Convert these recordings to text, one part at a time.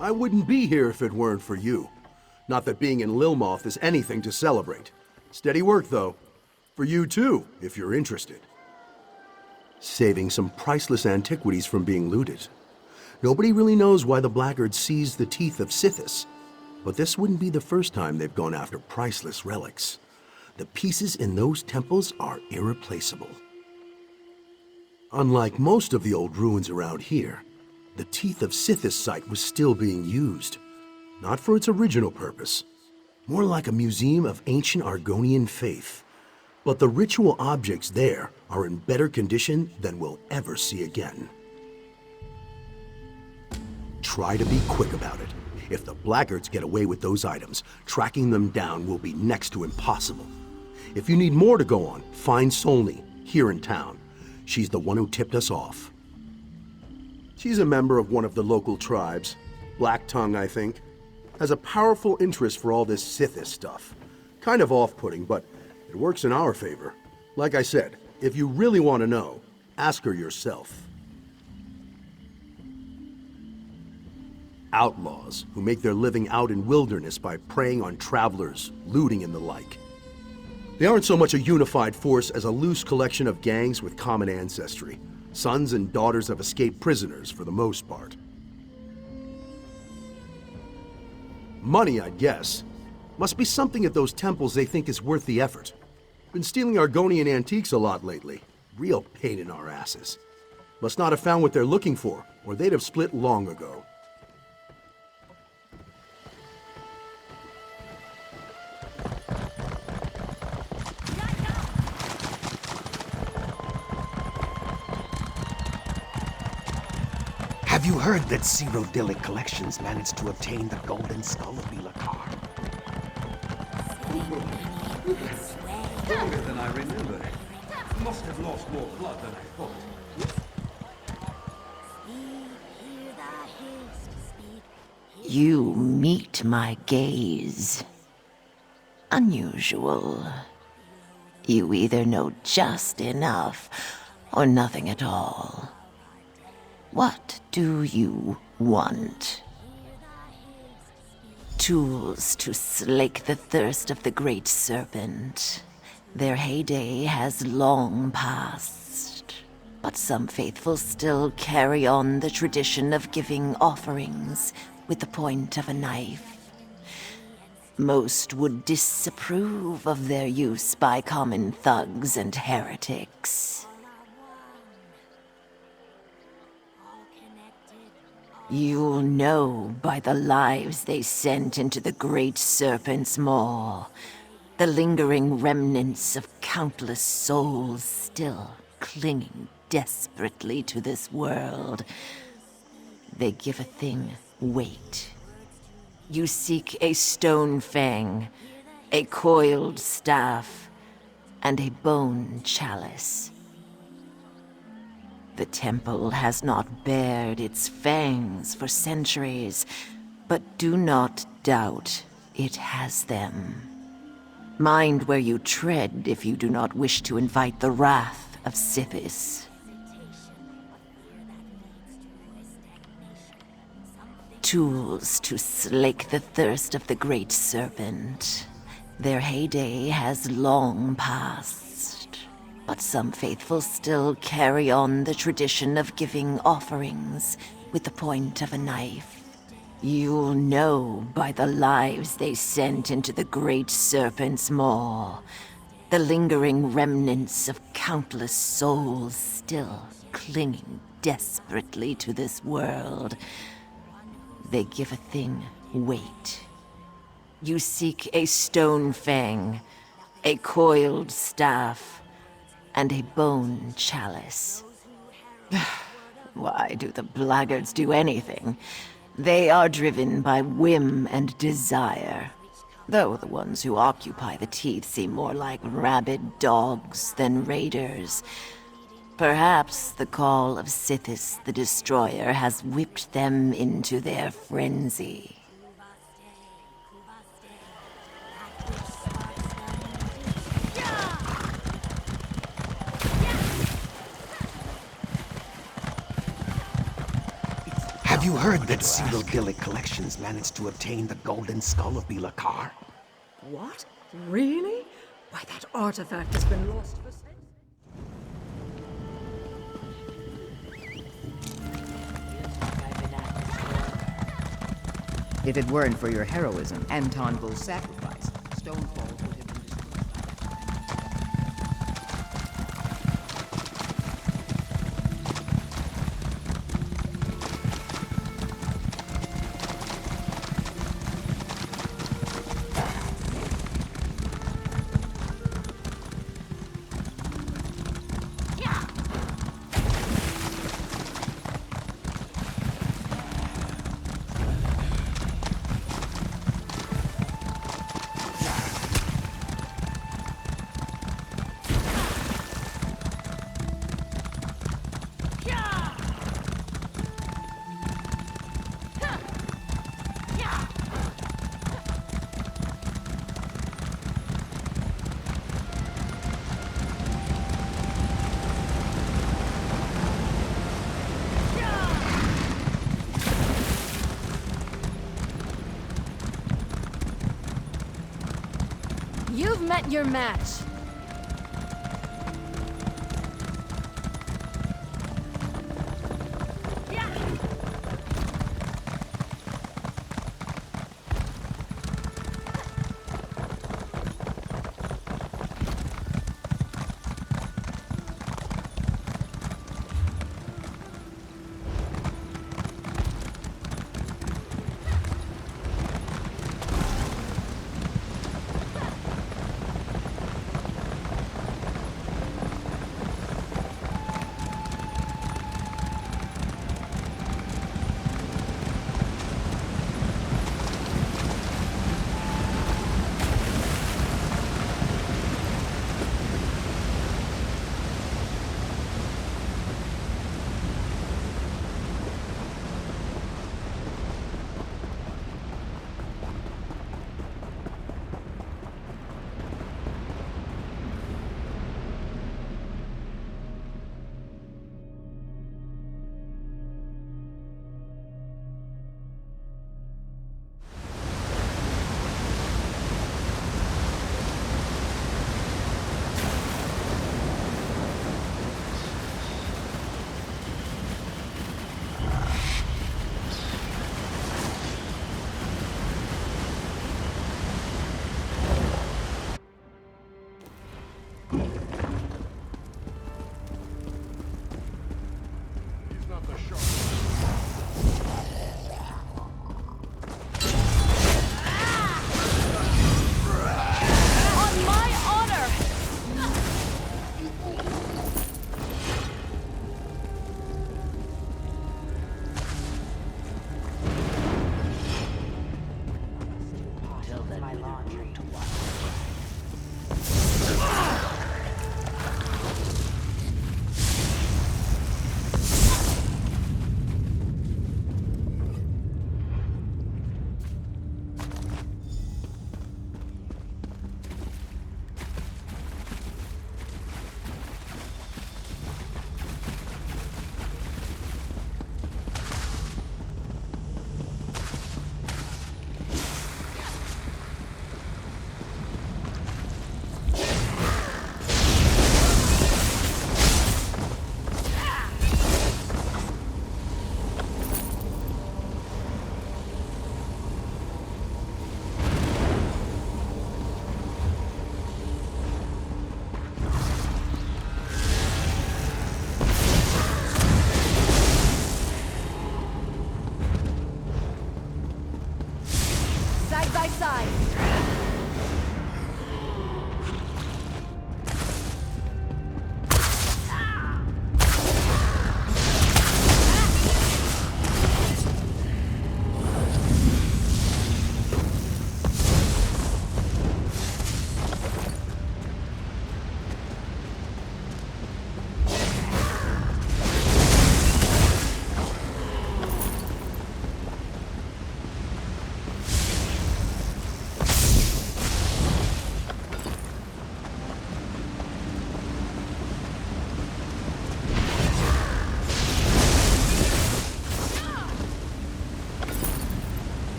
I wouldn't be here if it weren't for you. Not that being in Lilmoth is anything to celebrate. Steady work, though. For you too, if you're interested. Saving some priceless antiquities from being looted. Nobody really knows why the blackguards seized the teeth of Sithis, but this wouldn't be the first time they've gone after priceless relics. The pieces in those temples are irreplaceable. Unlike most of the old ruins around here, the Teeth of Sithis site was still being used. Not for its original purpose. More like a museum of ancient Argonian faith. But the ritual objects there are in better condition than we'll ever see again. Try to be quick about it. If the blackguards get away with those items, tracking them down will be next to impossible. If you need more to go on, find Solny, here in town. She's the one who tipped us off. She's a member of one of the local tribes. Black Tongue, I think. Has a powerful interest for all this Sithis stuff. Kind of off-putting, but it works in our favor. Like I said, if you really want to know, ask her yourself. Outlaws who make their living out in wilderness by preying on travelers, looting and the like. They aren't so much a unified force as a loose collection of gangs with common ancestry. Sons and daughters of escaped prisoners, for the most part. Money, I'd guess. Must be something at those temples they think is worth the effort. Been stealing Argonian antiques a lot lately. Real pain in our asses. Must not have found what they're looking for, or they'd have split long ago. Have you heard that Cyrodiilic Collections managed to obtain the Golden Skull of Bilakar? Longer than I remember. Must have lost more blood than I thought. You meet my gaze. Unusual. You either know just enough, or nothing at all. What do you want? Tools to slake the thirst of the Great Serpent. Their heyday has long passed, but some faithful still carry on the tradition of giving offerings with the point of a knife. Most would disapprove of their use by common thugs and heretics. You'll know by the lives they sent into the Great Serpent's maw, the lingering remnants of countless souls still clinging desperately to this world. They give a thing weight. You seek a stone fang, a coiled staff, and a bone chalice. The temple has not bared its fangs for centuries, but do not doubt it has them. Mind where you tread if you do not wish to invite the wrath of Sithis. Tools to slake the thirst of the Great Serpent. Their heyday has long passed, but some faithful still carry on the tradition of giving offerings with the point of a knife. You'll know by the lives they sent into the Great Serpent's maw, the lingering remnants of countless souls still clinging desperately to this world. They give a thing weight. You seek a stone fang, a coiled staff, and a bone chalice. Why do the blackguards do anything? They are driven by whim and desire, though the ones who occupy the teeth seem more like rabid dogs than raiders. Perhaps the call of Sithis the Destroyer has whipped them into their frenzy. Have you heard that Cyrodiilic Collections managed to obtain the golden skull of Bilakar? What? Really? Why, that artifact has been lost for centuries. If it weren't for your heroism and Tonville's sacrifice, Stonefall would have been destroyed. You've met your match.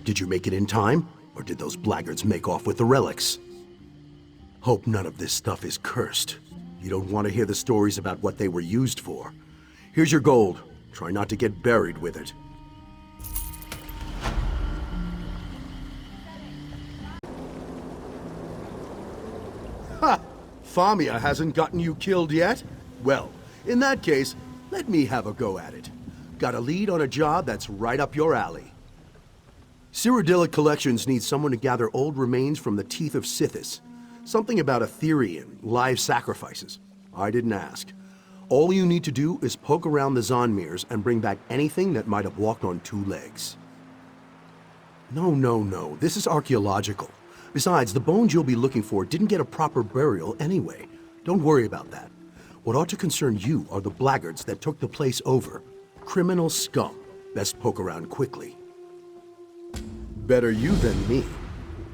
Did you make it in time? Or did those blackguards make off with the relics? Hope none of this stuff is cursed. You don't want to hear the stories about what they were used for. Here's your gold. Try not to get buried with it. Ha! Famia hasn't gotten you killed yet? Well, in that case, let me have a go at it. Got a lead on a job that's right up your alley. Cyrodiilic Collections needs someone to gather old remains from the teeth of Sithis. Something about a theory and live sacrifices. I didn't ask. All you need to do is poke around the Zonmirs and bring back anything that might have walked on two legs. No. This is archaeological. Besides, the bones you'll be looking for didn't get a proper burial anyway. Don't worry about that. What ought to concern you are the blackguards that took the place over. Criminal scum. Best poke around quickly. Better you than me.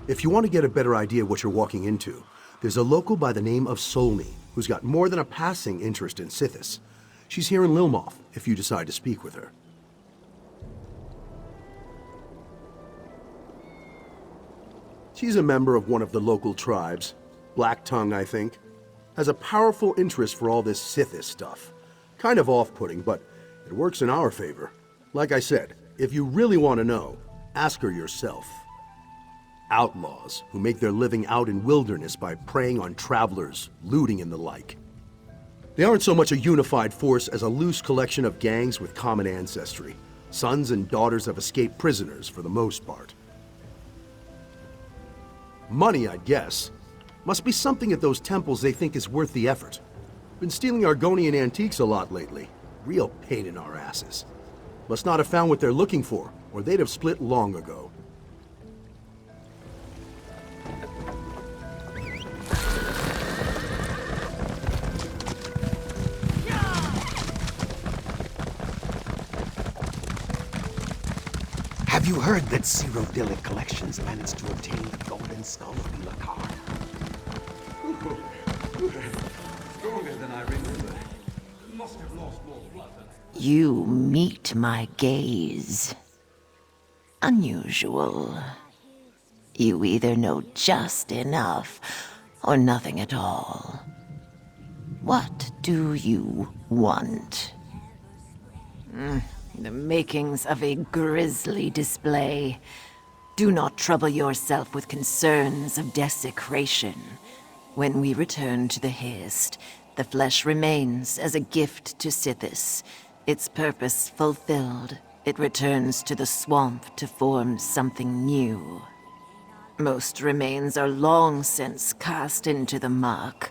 If you want to get a better idea what you're walking into, there's a local by the name of Solny who's got more than a passing interest in Sithis. She's here in Lilmoth if you decide to speak with her. She's a member of one of the local tribes. Black Tongue, I think. Has a powerful interest for all this Sithis stuff. Kind of off-putting, but it works in our favor. Like I said, if you really want to know, ask her yourself. Outlaws who make their living out in wilderness by preying on travelers, looting and the like. They aren't so much a unified force as a loose collection of gangs with common ancestry. Sons and daughters of escaped prisoners, for the most part. Money, I'd guess. Must be something at those temples they think is worth the effort. Been stealing Argonian antiques a lot lately. Real pain in our asses. Must not have found what they're looking for, or they'd have split long ago. Have you heard that Cyrodiilic Collections managed to obtain the golden skull of Bilakar? Stronger than I remember. Must have lost more blood than I... You meet my gaze. Unusual. You either know just enough, or nothing at all. What do you want? The makings of a grisly display. Do not trouble yourself with concerns of desecration. When we return to the Hist, the flesh remains as a gift to Sithis. Its purpose fulfilled, it returns to the swamp to form something new. Most remains are long since cast into the muck,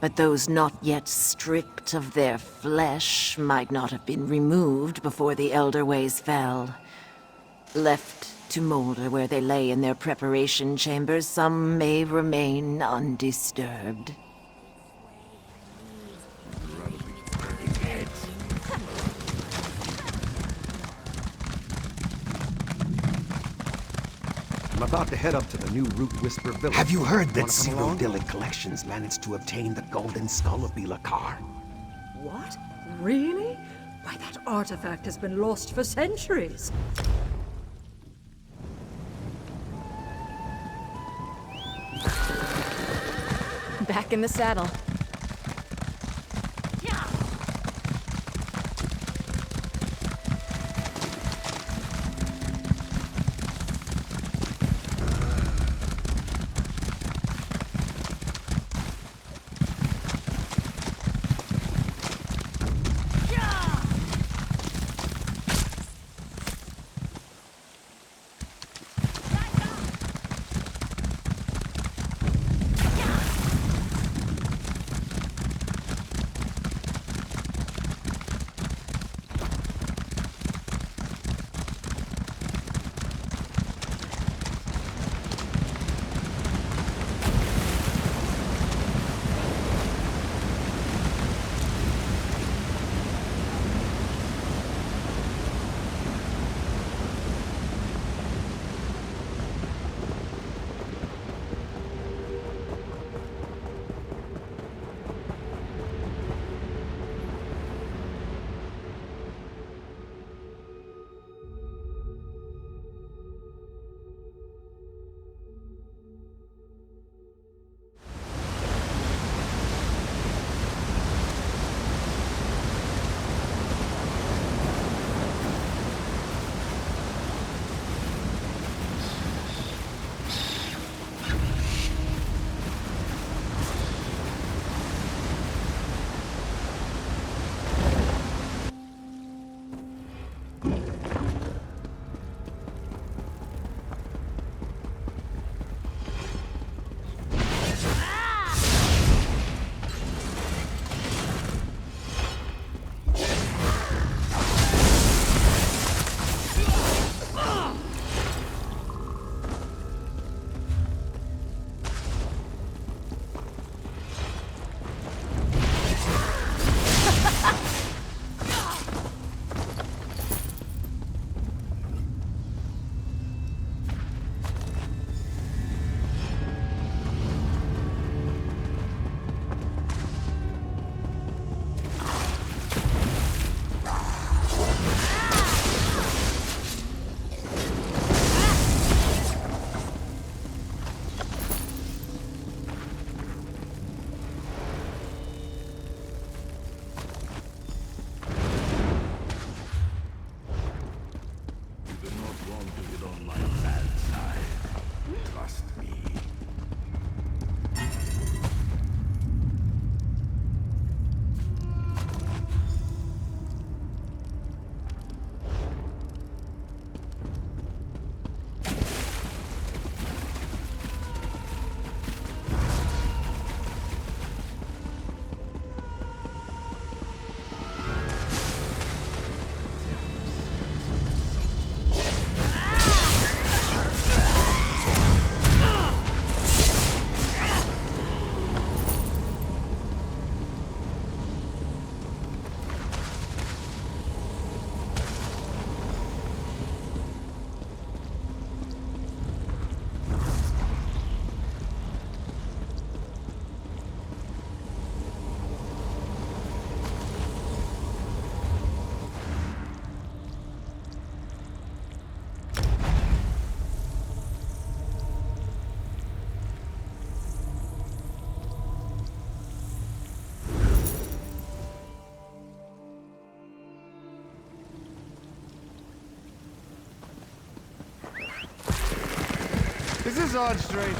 but those not yet stripped of their flesh might not have been removed before the Elder Ways fell. Left to molder where they lay in their preparation chambers, some may remain undisturbed. I'm about to head up to the new Root Whisper village. Have you heard that Cyrodiilic Collections managed to obtain the golden skull of Bilakar? What? Really? Why, that artifact has been lost for centuries. Back in the saddle. do not want to get on my bad side. Trust me. This is odd, straight.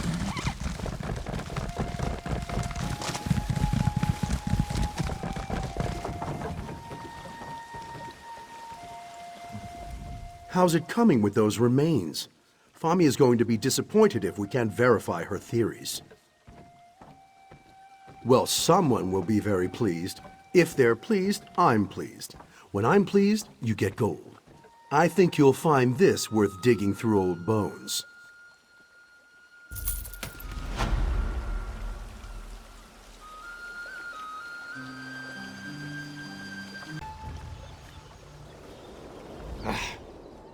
How's it coming with those remains? Fami is going to be disappointed if we can't verify her theories. Well, someone will be very pleased. If they're pleased, I'm pleased. When I'm pleased, you get gold. I think you'll find this worth digging through old bones.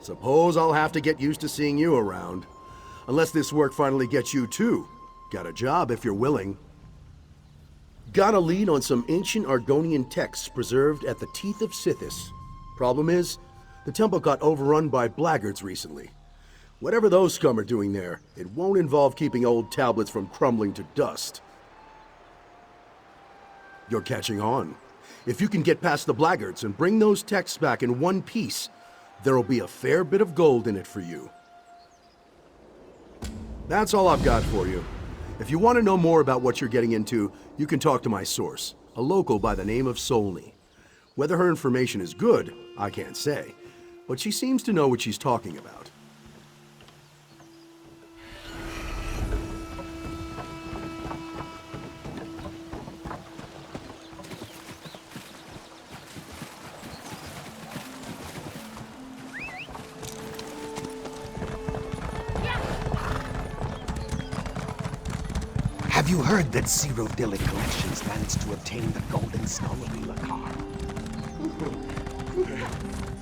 Suppose I'll have to get used to seeing you around. Unless this work finally gets you too. Got a job if you're willing. Got a lead on some ancient Argonian texts preserved at the Teeth of Sithis. Problem is, the temple got overrun by blackguards recently. Whatever those scum are doing there, it won't involve keeping old tablets from crumbling to dust. You're catching on. If you can get past the blackguards and bring those texts back in one piece, there'll be a fair bit of gold in it for you. That's all I've got for you. If you want to know more about what you're getting into, you can talk to my source, a local by the name of Solney. Whether her information is good, I can't say, but she seems to know what she's talking about. Have you heard that Cyrodiilic Collections managed to obtain the golden skull of Elakar?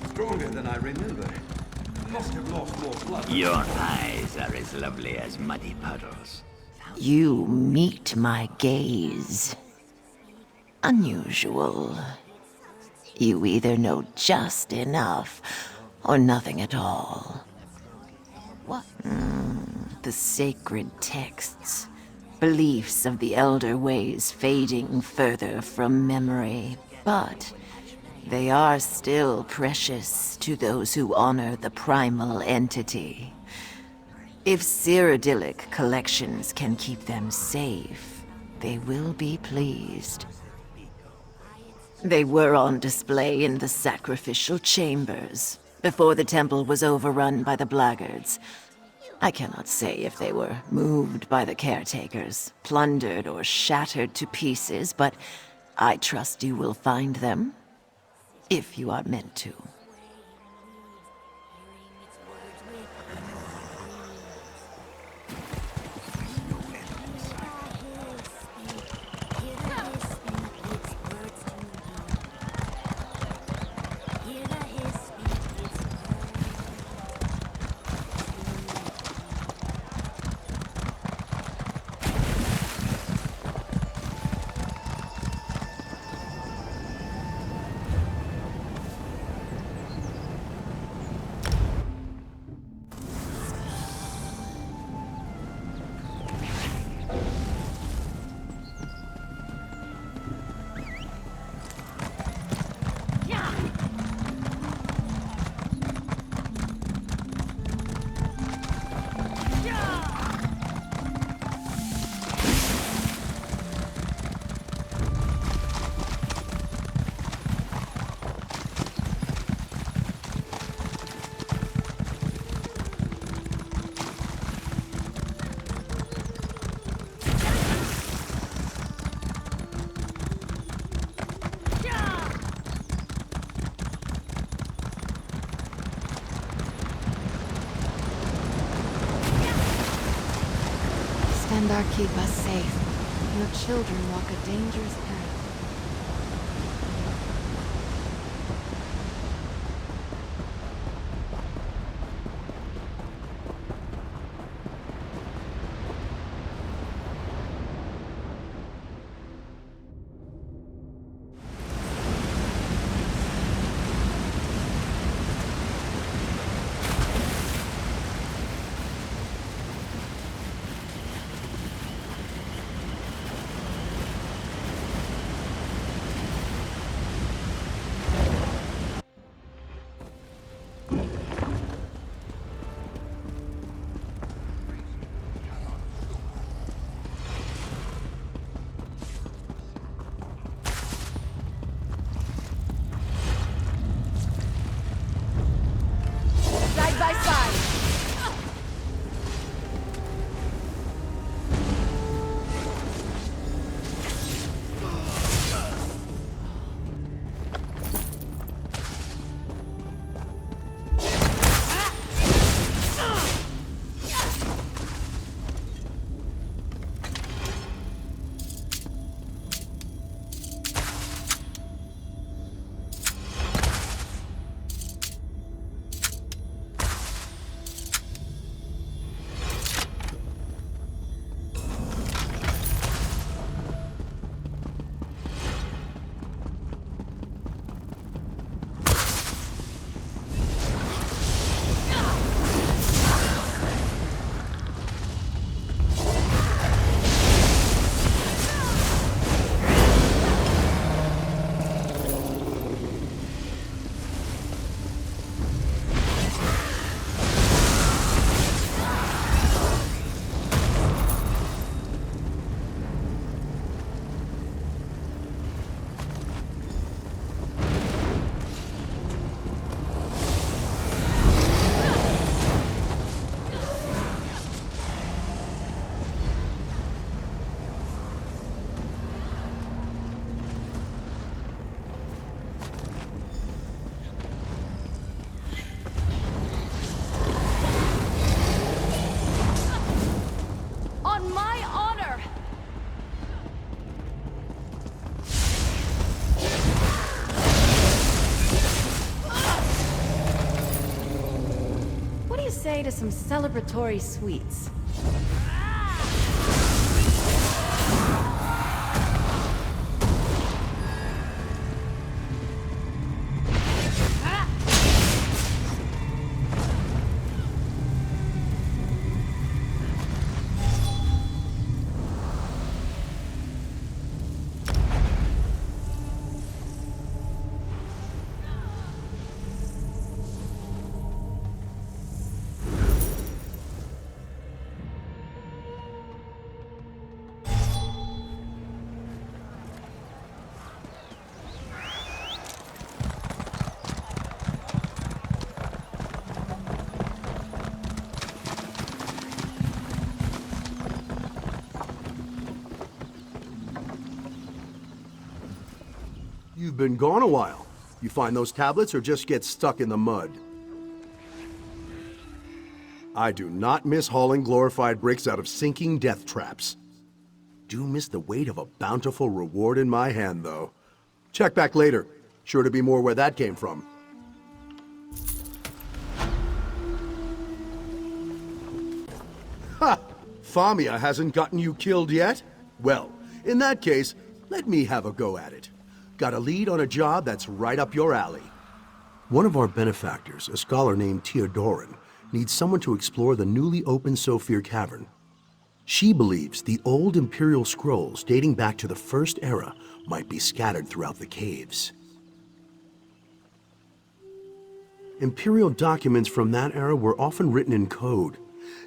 Stronger than I remember. Must have lost more blood. Your eyes are as lovely as muddy puddles. You meet my gaze. Unusual. You either know just enough, or nothing at all. What? The sacred texts. Beliefs of the elder ways fading further from memory. But they are still precious to those who honor the primal entity. If Cyrodiilic Collections can keep them safe, they will be pleased. They were on display in the sacrificial chambers, before the temple was overrun by the blackguards. I cannot say if they were moved by the caretakers, plundered or shattered to pieces, but I trust you will find them, if you are meant to. Sandar keep us safe. Your children walk a dangerous path. Side by side. On my honor! What do you say to some celebratory sweets? You've been gone a while. You find those tablets or just get stuck in the mud? I do not miss hauling glorified bricks out of sinking death traps. Do miss the weight of a bountiful reward in my hand, though. Check back later. Sure to be more where that came from. Ha! Famia hasn't gotten you killed yet? Well, in that case, let me have a go at it. Got a lead on a job that's right up your alley. One of our benefactors, a scholar named Teodorin, needs someone to explore the newly opened Sophir Cavern. She believes the old Imperial scrolls dating back to the First Era might be scattered throughout the caves. Imperial documents from that era were often written in code.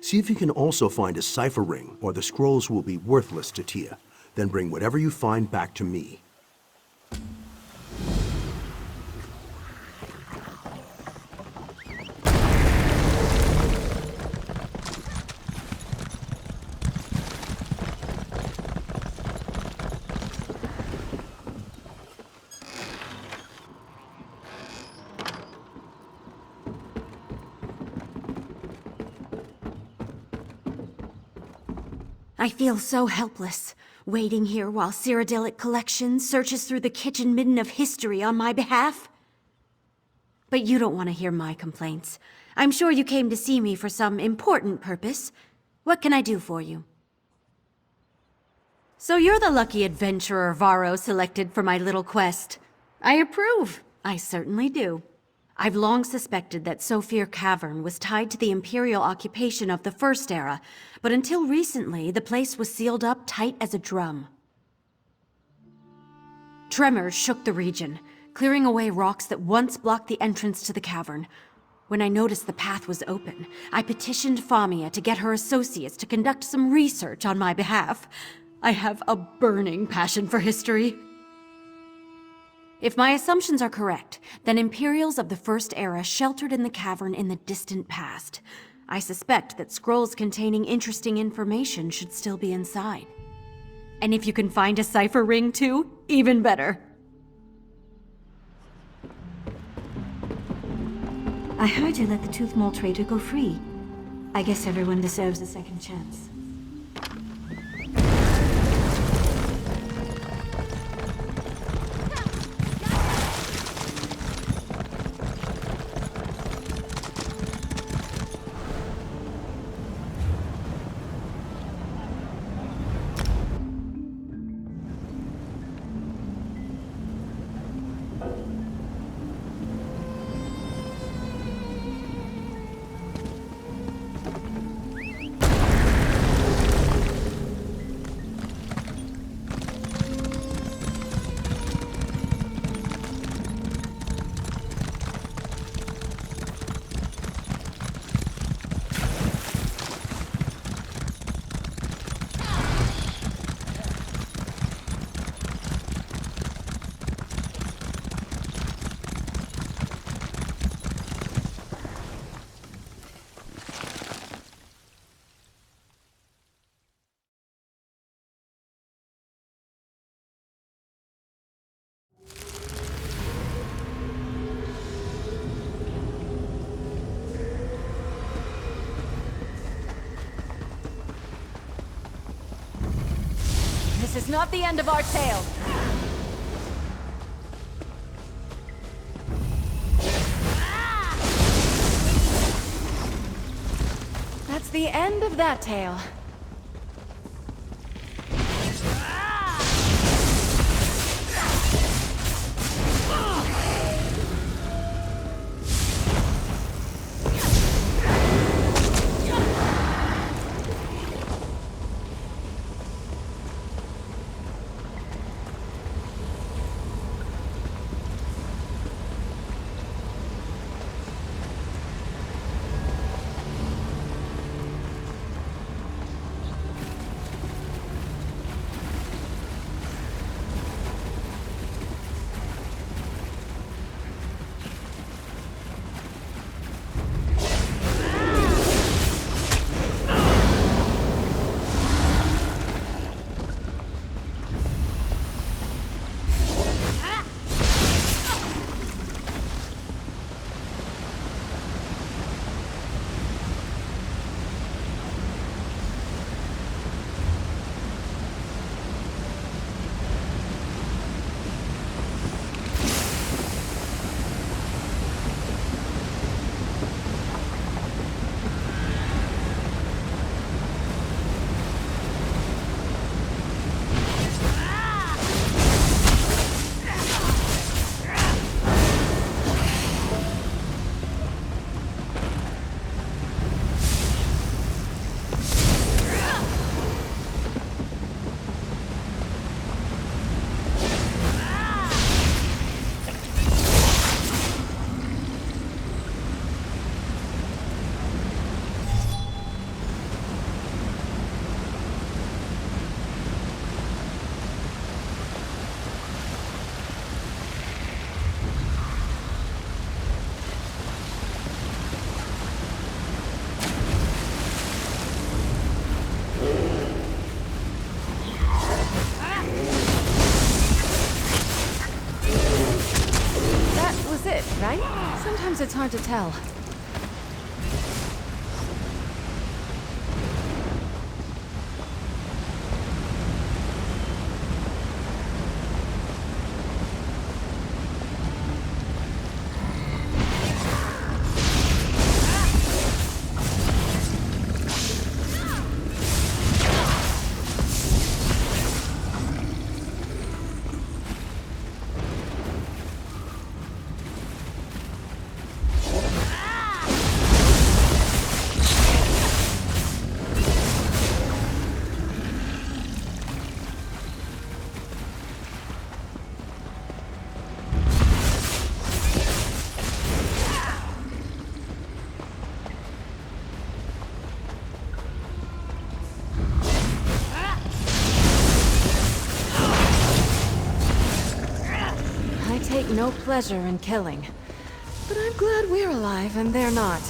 See if you can also find a cipher ring, or the scrolls will be worthless to Tia. Then bring whatever you find back to me. I feel so helpless, waiting here while Cyrodiilic Collection searches through the kitchen midden of history on my behalf. But you don't want to hear my complaints. I'm sure you came to see me for some important purpose. What can I do for you? So you're the lucky adventurer Varro selected for my little quest. I approve. I certainly do. I've long suspected that Sophir Cavern was tied to the Imperial occupation of the First Era, but until recently, the place was sealed up tight as a drum. Tremors shook the region, clearing away rocks that once blocked the entrance to the cavern. When I noticed the path was open, I petitioned Famia to get her associates to conduct some research on my behalf. I have a burning passion for history. If my assumptions are correct, then Imperials of the First Era sheltered in the cavern in the distant past. I suspect that scrolls containing interesting information should still be inside. And if you can find a cipher ring too, even better. I heard you let the Tooth Mole traitor go free. I guess everyone deserves a second chance. This is not the end of our tale. That's the end of that tale. Right? Sometimes it's hard to tell. ain't no pleasure in killing. But I'm glad we're alive and they're not.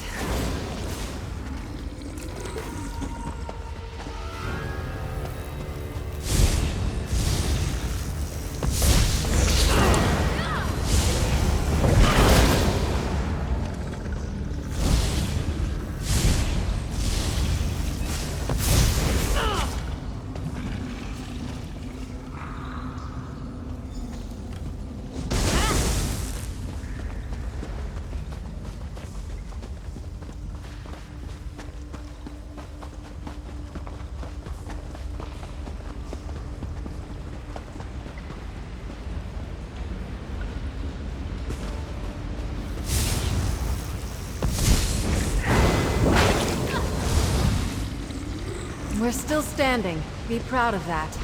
We're still standing. Be proud of that.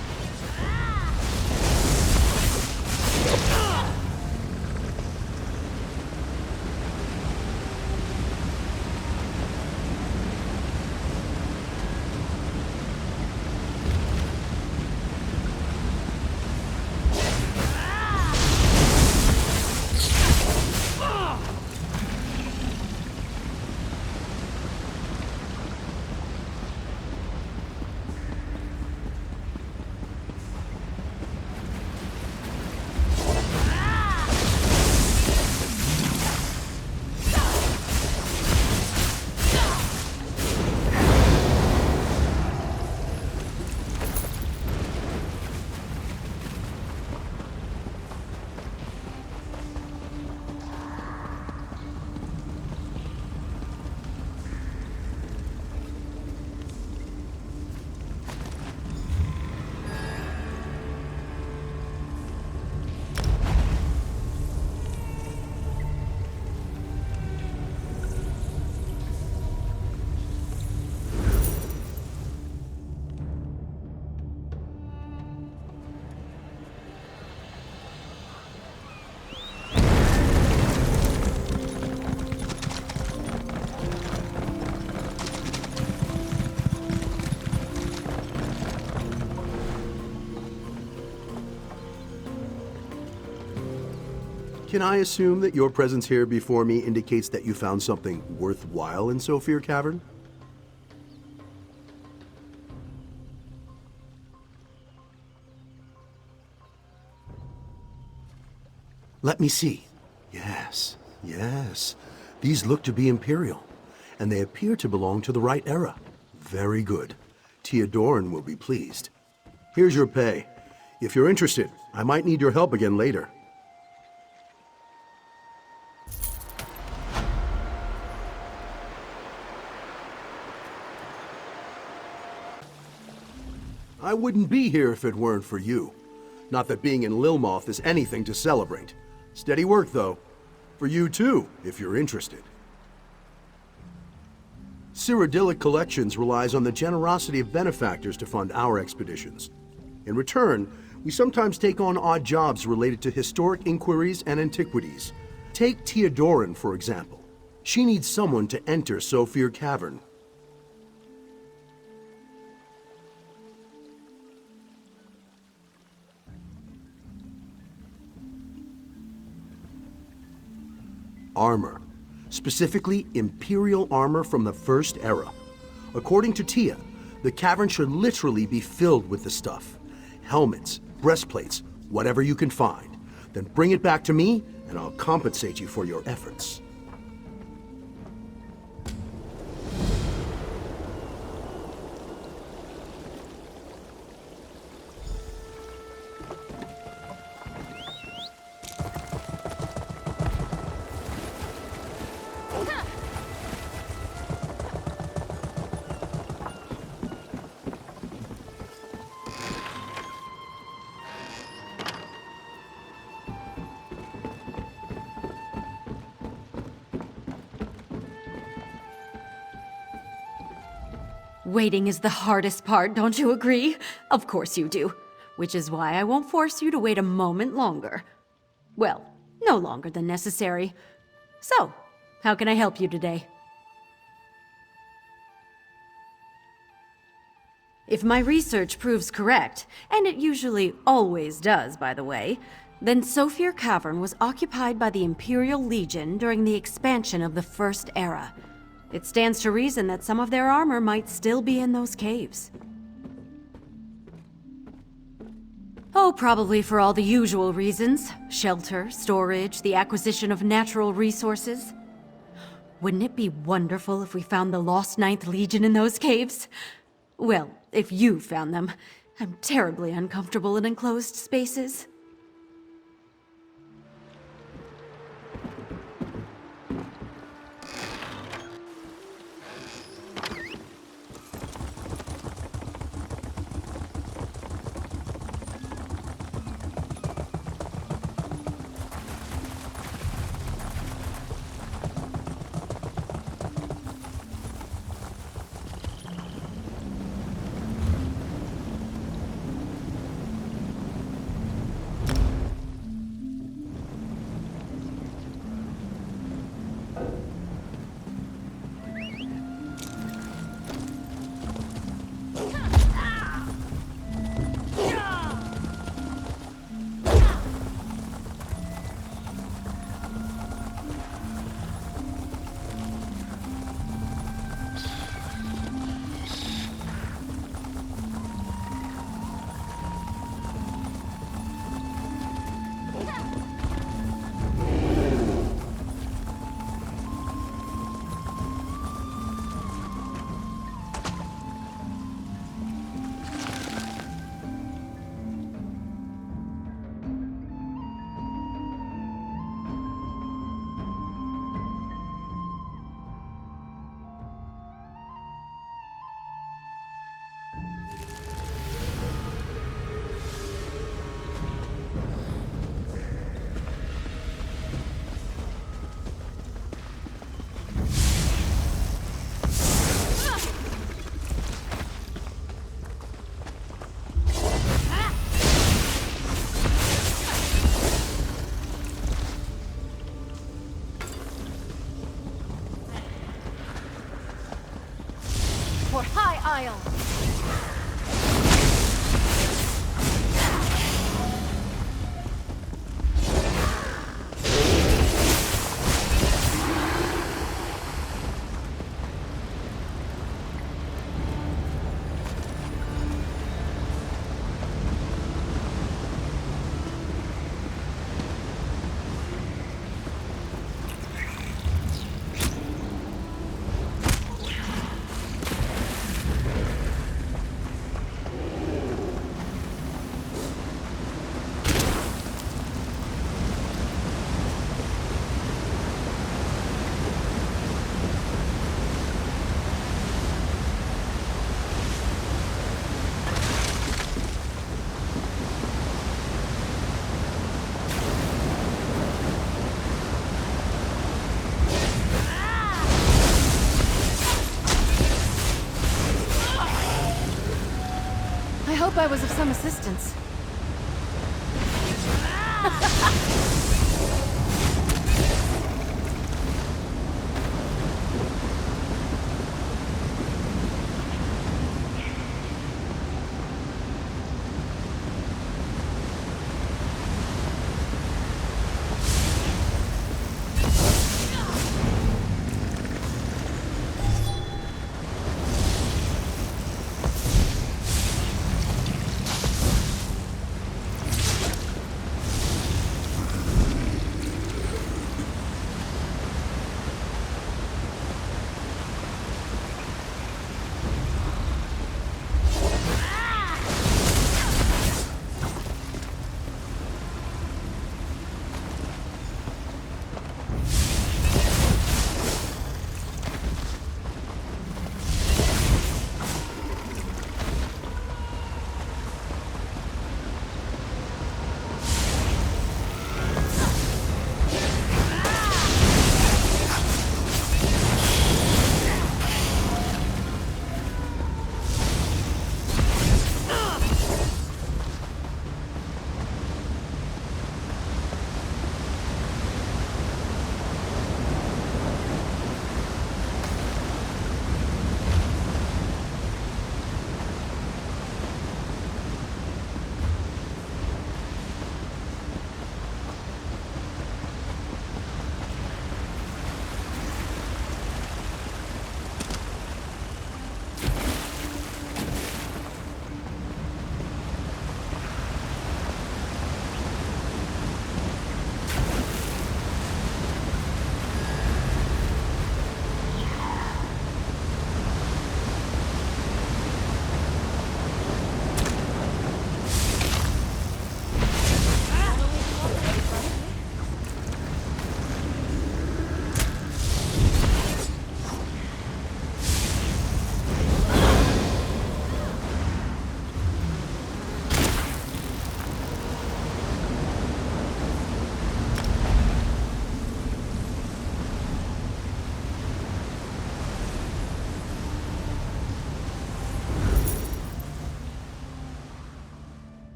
Can I assume that your presence here before me indicates that you found something worthwhile in Sophir Cavern? Let me see. Yes, yes. These look to be Imperial, and they appear to belong to the right era. Very good. Teodorin will be pleased. Here's your pay. If you're interested, I might need your help again later. I wouldn't be here if it weren't for you. Not that being in Lilmoth is anything to celebrate. Steady work, though. For you, too, if you're interested. Cyrodiilic Collections relies on the generosity of benefactors to fund our expeditions. In return, we sometimes take on odd jobs related to historic inquiries and antiquities. Take Teodorin, for example. She needs someone to enter Sophir Cavern. Armor. Specifically, Imperial armor from the First Era. According to Tia, the cavern should literally be filled with the stuff. Helmets, breastplates, whatever you can find. Then bring it back to me, and I'll compensate you for your efforts. Waiting is the hardest part, don't you agree? Of course you do. Which is why I won't force you to wait a moment longer. Well, no longer than necessary. So, how can I help you today? If my research proves correct, and it usually always does, by the way, Then Sophir Cavern was occupied by the Imperial Legion during the expansion of the First Era. It stands to reason that some of their armor might still be in those caves. Oh, probably for all the usual reasons. Shelter, storage, the acquisition of natural resources. Wouldn't it be wonderful if we found the Lost Ninth Legion in those caves? Well, if you found them. I'm terribly uncomfortable in enclosed spaces. For High Isle! I hope I was of some assistance.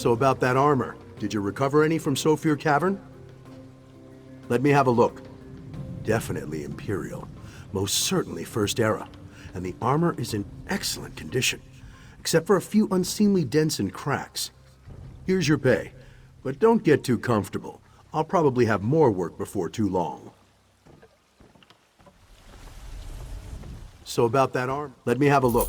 So about that armor, did you recover any from Sophir Cavern? Let me have a look. Definitely Imperial. Most certainly First Era. And the armor is in excellent condition, except for a few unseemly dents and cracks. Here's your pay, but don't get too comfortable. I'll probably have more work before too long. So about that arm, let me have a look.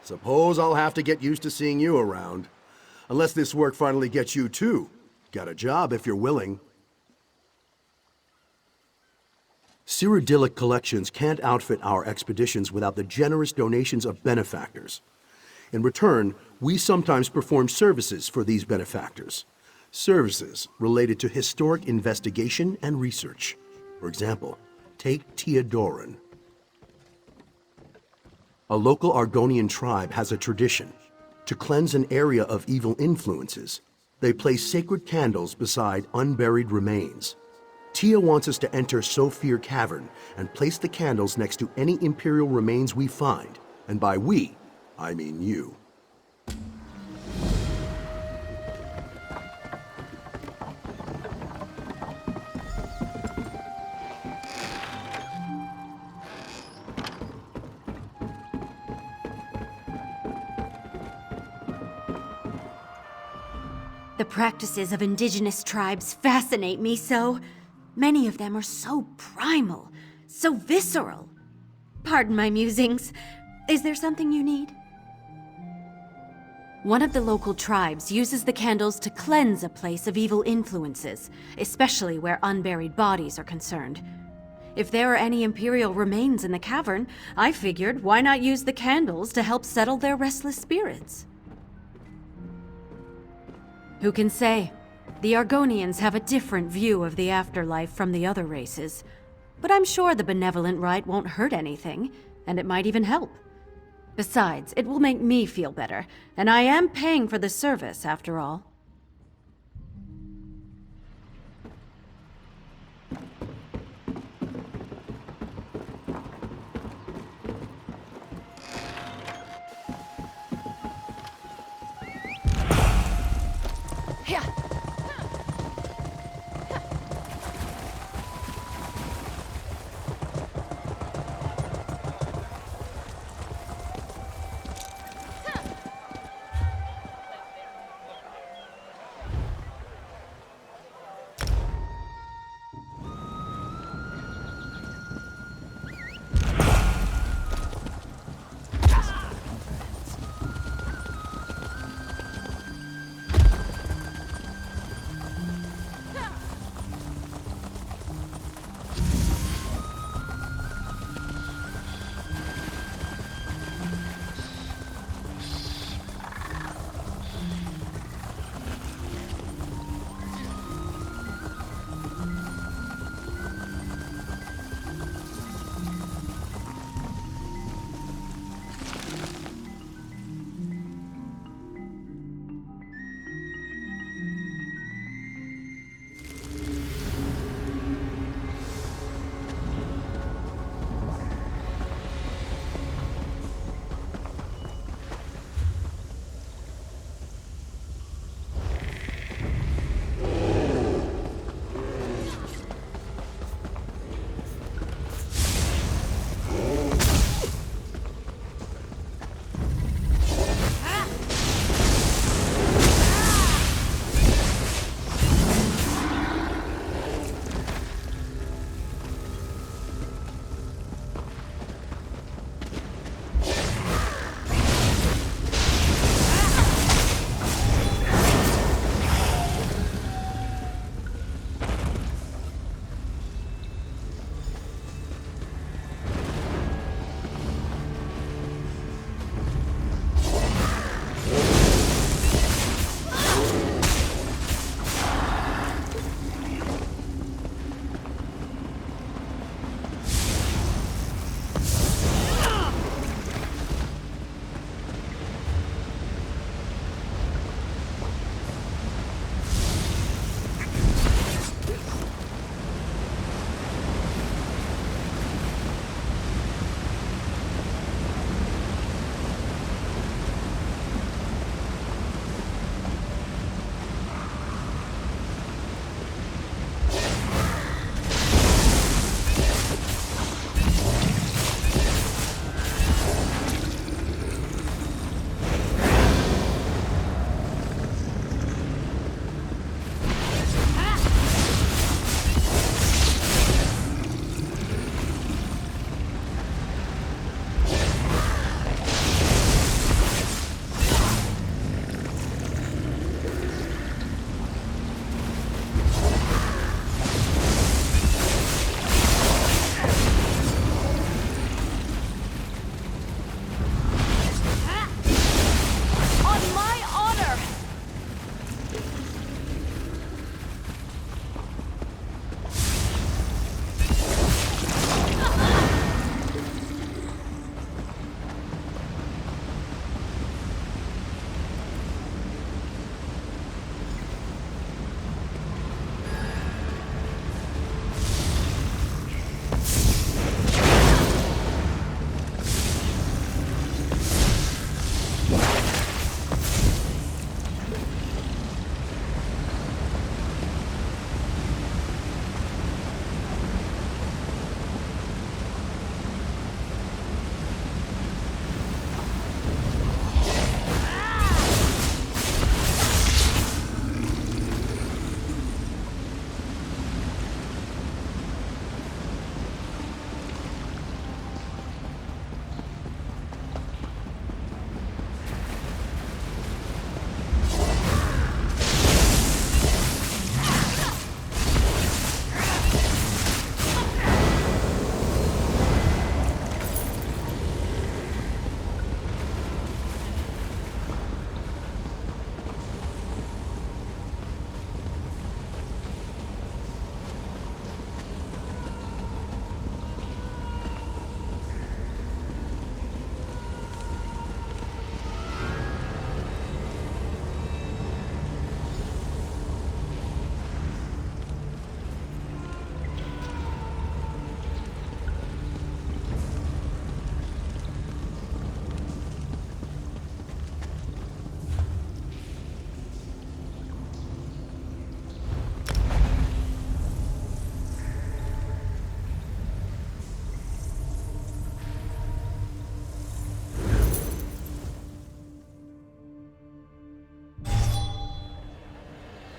Suppose I'll have to get used to seeing you around. Unless this work finally gets you too. Got a job if you're willing. Cyrodiilic collections can't outfit our expeditions without the generous donations of benefactors. In return, we sometimes perform services for these benefactors. Services related to historic investigation and research. For example, take Teodoran. A local Argonian tribe has a tradition. To cleanse an area of evil influences, they place sacred candles beside unburied remains. Tia wants us to enter Sophir Cavern and place the candles next to any Imperial remains we find. And by we, I mean you. The practices of indigenous tribes fascinate me so. Many of them are so primal, so visceral. Pardon my musings. Is there something you need? One of the local tribes uses the candles to cleanse a place of evil influences, especially where unburied bodies are concerned. If there are any Imperial remains in the cavern, I figured why not use the candles to help settle their restless spirits? Who can say? The Argonians have a different view of the afterlife from the other races. But I'm sure the benevolent rite won't hurt anything, and it might even help. Besides, it will make me feel better, and I am paying for the service, after all.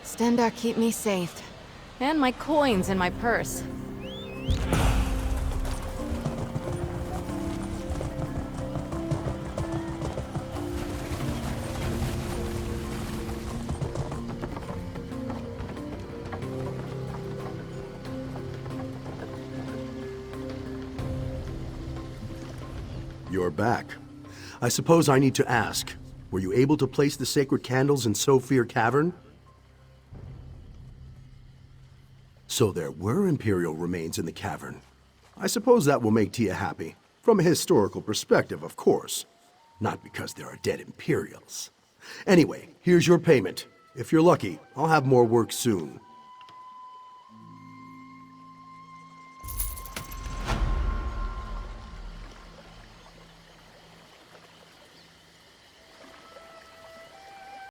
Stendar keep me safe. And my coins in my purse. You're back. I suppose I need to ask, were you able to place the sacred candles in Sophir Cavern? So there were Imperial remains in the cavern. I suppose that will make Tia happy. From a historical perspective, of course. Not because there are dead Imperials. Anyway, here's your payment. If you're lucky, I'll have more work soon.